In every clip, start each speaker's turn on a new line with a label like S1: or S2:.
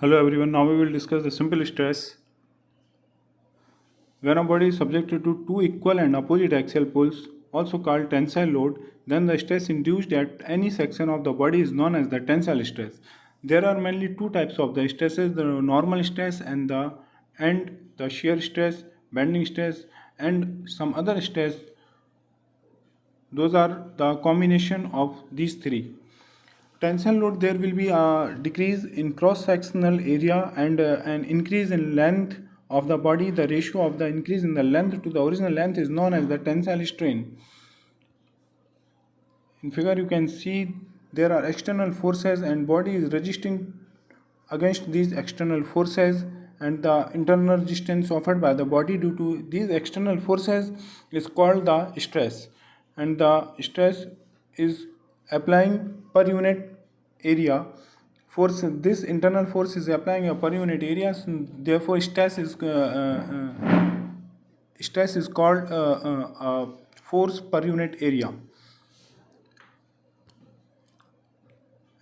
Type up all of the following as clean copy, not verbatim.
S1: Hello everyone, now we will discuss the simple stress. When a body is subjected to two equal and opposite axial pulls, also called tensile load, then the stress induced at any section of the body is known as the tensile stress. There are mainly two types of the stresses, the normal stress and the shear stress, bending stress, and some other stress. Those are the combination of these three. Tensile load, there will be a decrease in cross sectional area and an increase in length of the body. The ratio of the increase in the length to the original length is known as the tensile strain. In figure you can see there are external forces and body is resisting against these external forces, and the internal resistance offered by the body due to these external forces is called the stress, and the stress is applying per unit area force. This internal force is applying a per unit area, so therefore stress is called force per unit area.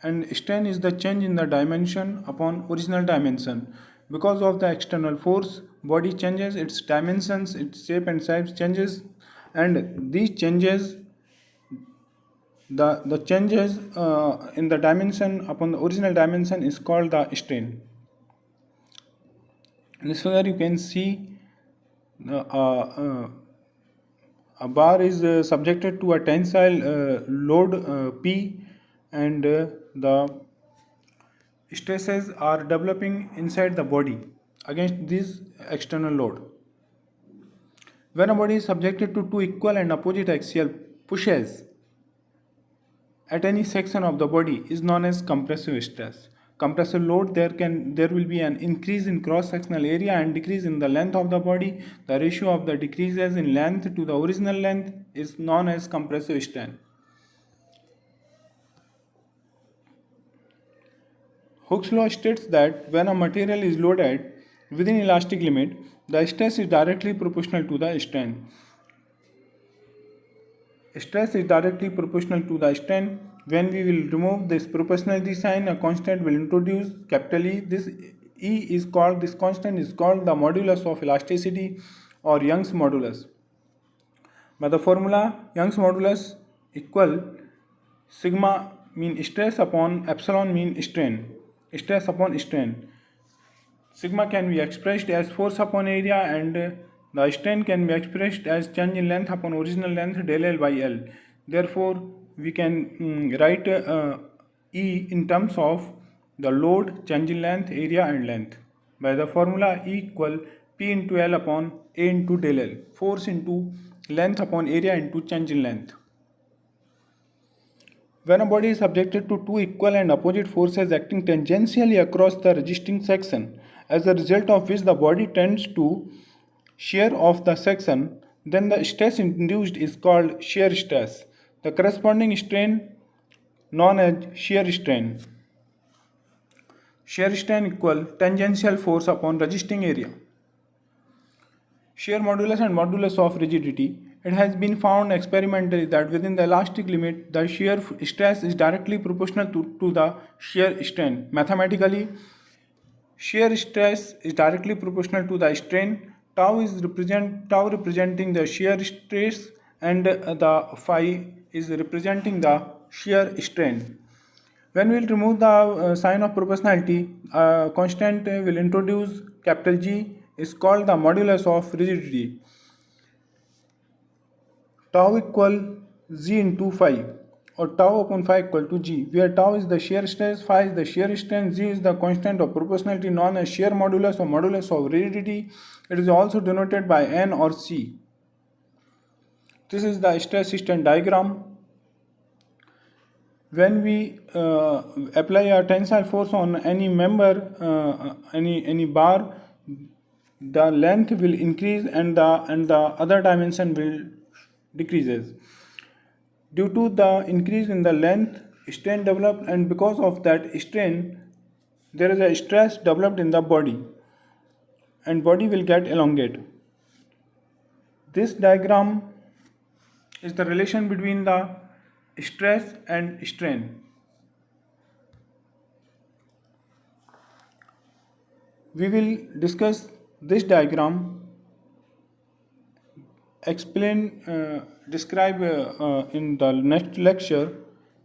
S1: And strain is the change in the dimension upon original dimension. Because of the external force, body changes its dimensions, its shape and size changes, and these changes, the changes in the dimension upon the original dimension is called the strain. In this figure you can see a bar is subjected to a tensile load P, and the stresses are developing inside the body against this external load. When a body is subjected to two equal and opposite axial pushes at any section of the body is known as compressive stress. Compressive load, there will be an increase in cross sectional area and decrease in the length of the body. The ratio of the decreases in length to the original length is known as compressive strain. Hooke's law states that when a material is loaded within elastic limit, the stress is directly proportional to the strain. Stress is directly proportional to the strain. When we will remove this proportionality sign, a constant will introduce capital E. This constant is called the modulus of elasticity or Young's modulus. By the formula, Young's modulus equal sigma mean stress upon epsilon mean strain. Stress upon strain. Sigma can be expressed as force upon area, and the strain can be expressed as change in length upon original length del L by L. Therefore, we can write E in terms of the load, change in length, area and length. By the formula E equal P into L upon A into del L. Force into length upon area into change in length. When a body is subjected to two equal and opposite forces acting tangentially across the resisting section, as a result of which the body tends to shear off the section, then the stress induced is called shear stress. The corresponding strain known as shear strain. Shear strain equal tangential force upon resisting area. Shear modulus and modulus of rigidity. It has been found experimentally that within the elastic limit, the shear stress is directly proportional to the shear strain. Mathematically, shear stress is directly proportional to the strain. Tau representing the shear stress, and the phi is representing the shear strain. When we will remove the sign of proportionality, constant will introduce capital G is called the modulus of rigidity. Tau equal G into phi, or tau upon phi equal to G, where tau is the shear stress, phi is the shear strain, G is the constant of proportionality known as shear modulus or modulus of rigidity. It is also denoted by N or C. This is the stress strain diagram. When we apply a tensile force on any member, any bar, the length will increase and the other dimension will decreases. Due to the increase in the length, strain developed, and because of that strain, there is a stress developed in the body, and body will get elongated. This diagram is the relation between the stress and strain. We will discuss this diagram, describe in the next lecture.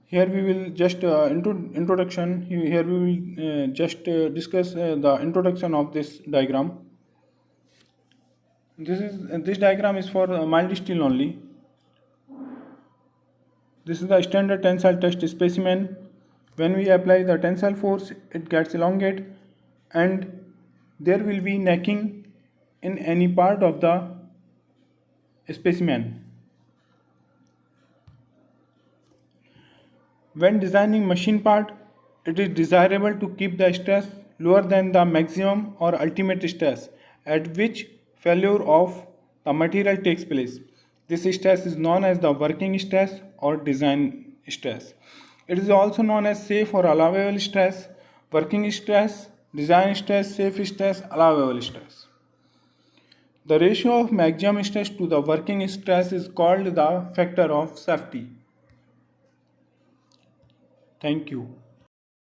S1: Here we will just introduction. Here we will just discuss the introduction of this diagram. This diagram is for mild steel only. This is the standard tensile test specimen. When we apply the tensile force, it gets elongate, and there will be necking in any part of the specimen. When designing machine part, it is desirable to keep the stress lower than the maximum or ultimate stress at which failure of the material takes place. This stress is known as the working stress or design stress. It is also known as safe or allowable stress, working stress, design stress, safe stress, allowable stress. The ratio of maximum stress to the working stress is called the factor of safety. Thank you.